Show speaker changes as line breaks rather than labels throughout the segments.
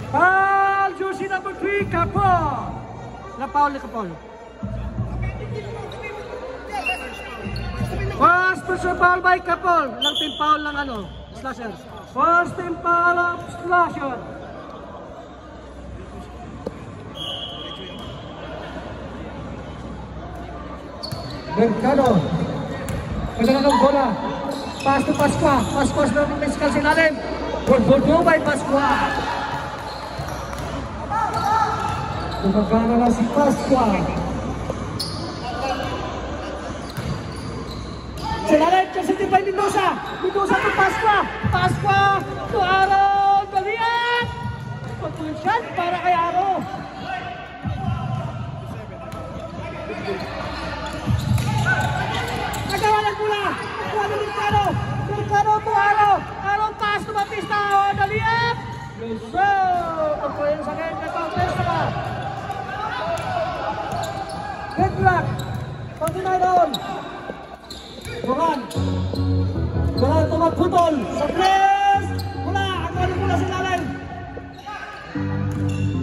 Foul, jersey number 3, Kapol. Na-foul ni Kapol. First personal foul by Kapol. Ilang team foul lang Slasher. First team foul of Slasher. Mercado. Masarap ng bola. Pass to Pasqua. Pasqua sa physical sinalim. Good by Pasqua. Gumagana na si Pasqua. Sinalim kasi di by Mendoza. Mendoza to Pasqua. Pasqua to Aaron. Balian. Pagpulisyan para kay Aaron. Nagawa ng bola. Kuha ng Mercado. Mercado to Aaron. Aaron pass to Batista. Dalian. Luso. Pagpulisyan sa kanya. Nagpapres na. Good luck. 29 doon. Bukan. Bukan itu magputol. Sa press. Mula. Ang wala mula sa lalim.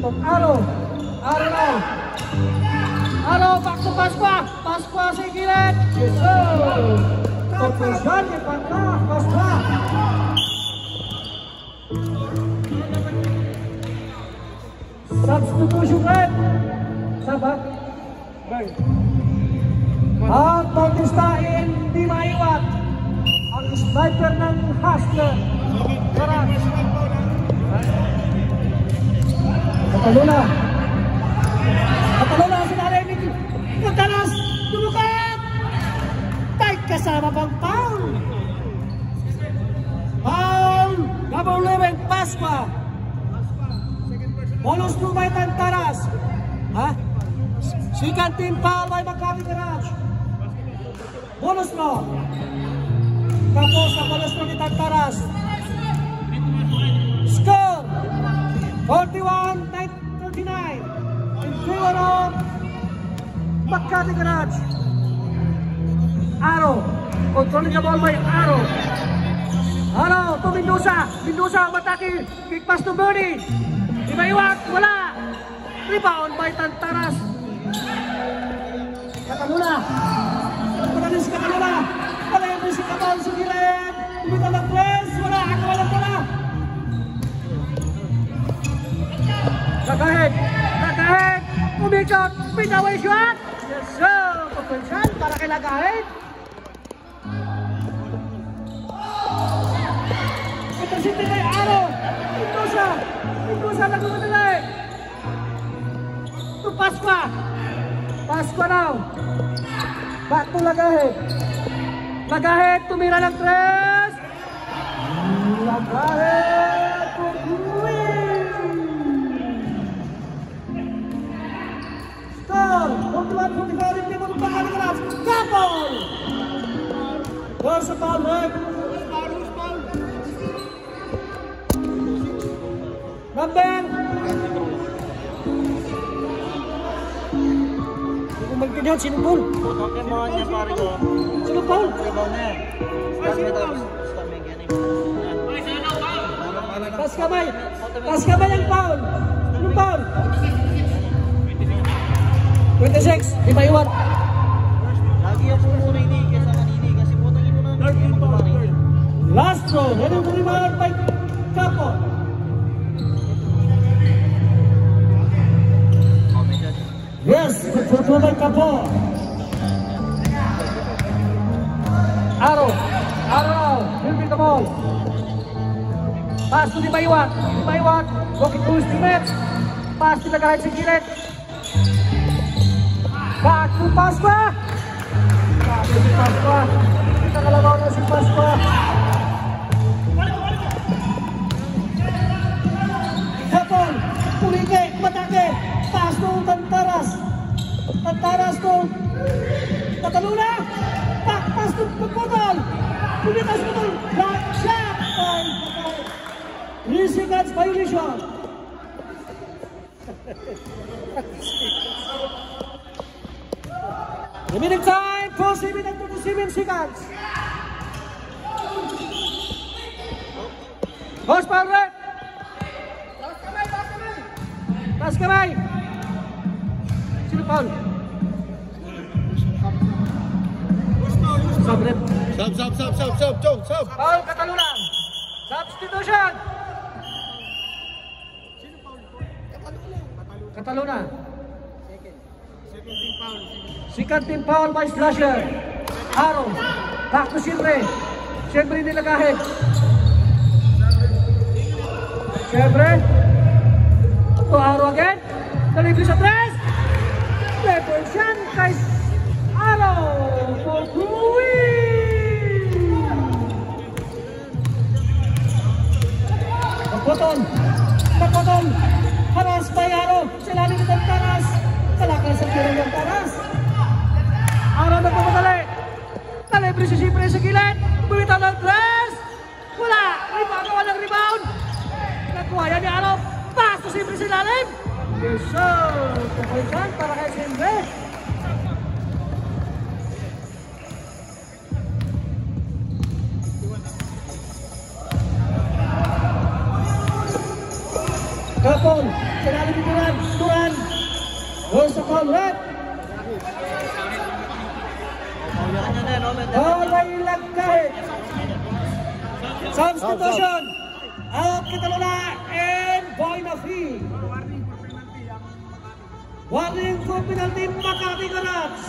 Top Aro. Aro na. Aro. Back to Pasqua. Pasqua sa gilid. Yes. Pagpusyan ni Pasqua. Substitution red. Sabat. Baik. At Bautista hindi maiwat ang sniper ng Hustler. Garage. Kataluna ang sinarinig. Matalas. Tumukat. Tight kasama pang foul. Foul. Number 11 Pasqua. Bonus 2 by Tantaras. Second team foul by Maccabi Garage. Bonus no. Tapos ang bonus no ni Tantaras. Score 41-39 in favor of Maccabi Garage. Aro. Controlling the ball by Aro. Aro to Mendoza. Mendoza ang matake. Kick pass to Bernie. Ibaiwat. Wala. Rebound by Tantaras. Kataluna. Pagalis Kataluna. Wala yung si Kapal sa gilid. Umita ng press. Wala. Wala. Kagahit. Umikot. Pinaway shot. Yes sir. Pagpulsan para kay Lagahit. Ito si Tinay Aro. Mendoza nagmamadali. To Pasqua. Pasqua now. Back to Lagahit. Lagahit tumira ng tres. Lagahit to win. Score 41-45 din ang Maccabi Garage. Kapol. There's a foul, Rick. Number. Kung magtindihan, sinong goal?
Pokemon niya pare ko.
Sinong goal? Tas kamay ang foul. Anong foul? 26, di maiwan.
Lagi ako muna ini kaysa kanini kasi putangin mo na.
Last throw, heading to rebound by Capo. Yes, good throw by Capo. Aro, will be the ball. Pass to Di Maiwat, walking to his teammates. Pass to Lagahit sa gilid. Back to Pasqua. Back to Pasqua. Nakalabaw na si Pasqua. Kapon, pulike, matake. Pass to Tantaras. Tantaras to Kataluna. Pass to Pagpotol. Pumitas mo to. Block shot. 3 seconds violation. Remaining time, 4 minutes and 27 seconds. Horsepower red. Taas kamay. Sino foul? Sabrep.
Sub.
Foul, Cataluna. Substitution. Cataluna. Second team foul by Slasher. Aro. Back to Siyempre. Siyempre nilagahin. Siyempre. To Aro again. Delivery sa tres. Level siyan kay Aro. For Gruen. Pagpotol. Haras by Aro. Sila rin ng Taras. Kalakas ang tira ng Taras. Aro nagpapadali. Delivery si Siyempre sa gilid. Bumitaw ng tres. Wala. Walang rebound. Nakuha yan ni Aro. Pass to Siyempre sa ilalim. Yes sir. Kapalitan para kay Siyempre. Kapon. Sinali ni Duran. Goal sa foul red. Bawal ilagay. Substitution. Out Cataluna and Boynafi. Warning for penalty Makati Garage.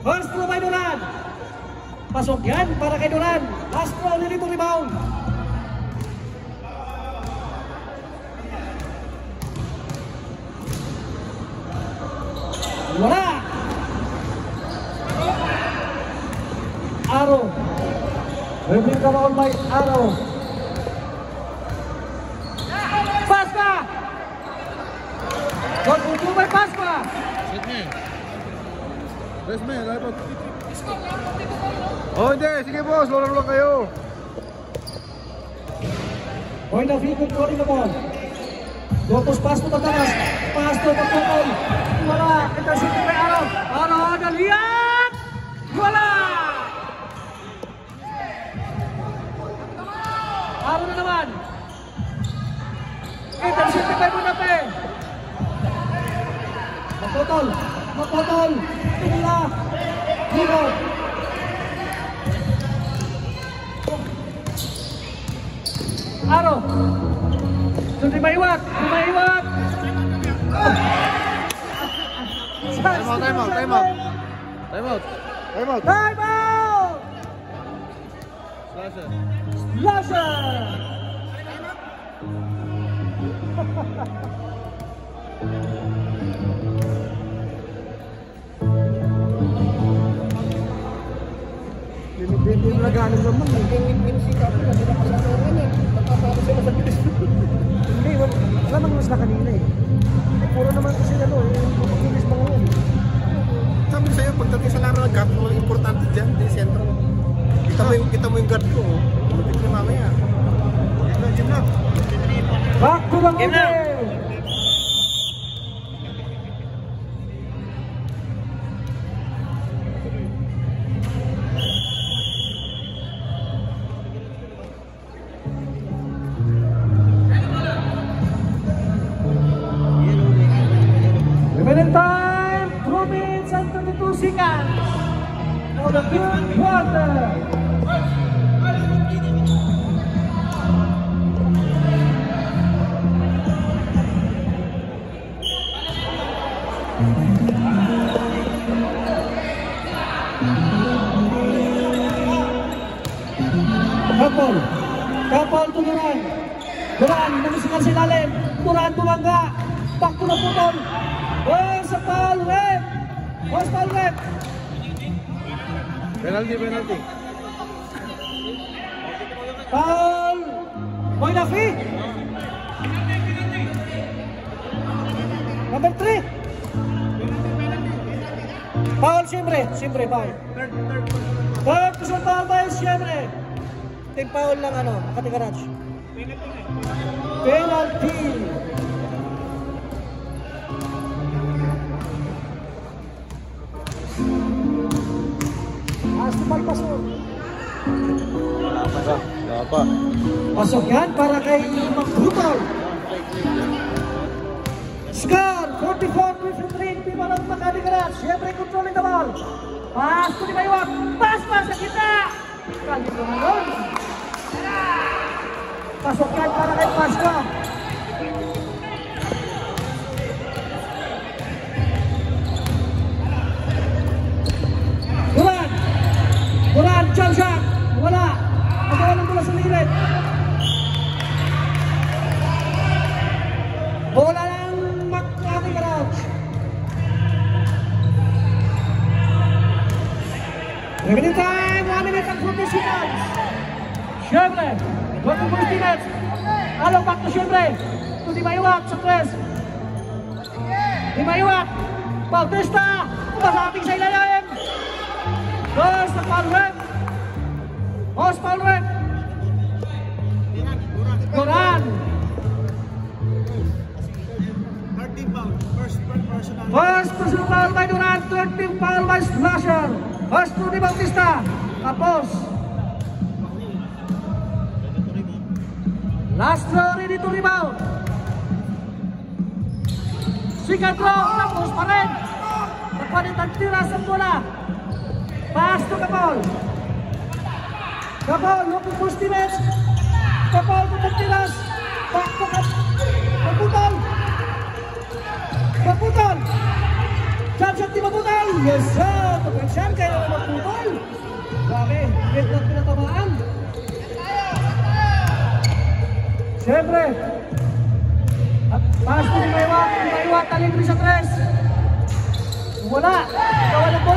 First throw by Duran. Pasok yan para kay Duran. Last throw nilito rebound. Wala. Aro. Rebling ka round by Aro. Pasca. Good to by Pasca.
Resme, dapat. Oh, hindi. Sige boss, laro lang kayo.
Point of view, controlling the ball. Gotos pass to Taras. Pass to Pagpotol. Wala. Intercepted by Aro. Aro, dalian. Wala. Aro na naman. Intercepted by Bunape. Pagpotol. Tingla. Hiro. Aro. Sudah maiwak.
Time out.
Slasher. Binibigyan na galing naman. Hindi, wala nang mas na kanina eh. Puro naman kasi makinis pa ngayon.
Sabi sa'yo, pagdating sa laro ng guard, mga importante dyan, di sentro. Kita mo yung guard ko, lumipit na mamaya. Game na.
Back to the game. Remaining time, 2 minutes and 22 seconds for the third quarter. Kapal to Duran. Duran, namisikan sa ilalim. Duran tumangga. Back to the putol. Sa foul red. Foul red.
Penalty.
Foul. Boynafi. Number 3. Foul Siyempre foul. Third position foul by Siyempre. Team foul ng Makati Garage. Penalty. Pasok.
Wala pa.
Pasok yan para kay Magbutol. Score 44-53 people of Makati Garage. Siyempre controlling the ball. Pass to Di Maywak. Pass sa kita. Kali ko ngayon. Pasukan para kay Pasca. Duran, jump shot. Wala. Magawa ng bola sa lilit. Bola ng Makati Garage. Remaining time, 1 minute and 40 seconds. Siyempre, 20 minutes. Along back to siyempre. To Di Maywak sa 3. Di Maywak. Bautista. Masaping sa ilalim. Goes sa foul rep. Host foul rep. Duran. First personal foul by Duran. Third team foul by Slasher. First to Di Bautista. Tapos. Last throw ready to rebound. Second throw. Tapos pa rin. Nagpalitan tira sa bola. Pass to Kapol. Kapol looking for teammates. Kapol pagkatiras. Back to Kaputol. Kaputol. Jump di Maputol. Yes sir. Pagkansyan kayo na Maputol. Grabe. Great na pinatamaan. Siyempre. At pass to Di Maywak. Di Maywak talibre sa 3. Wala. Kawalan bola.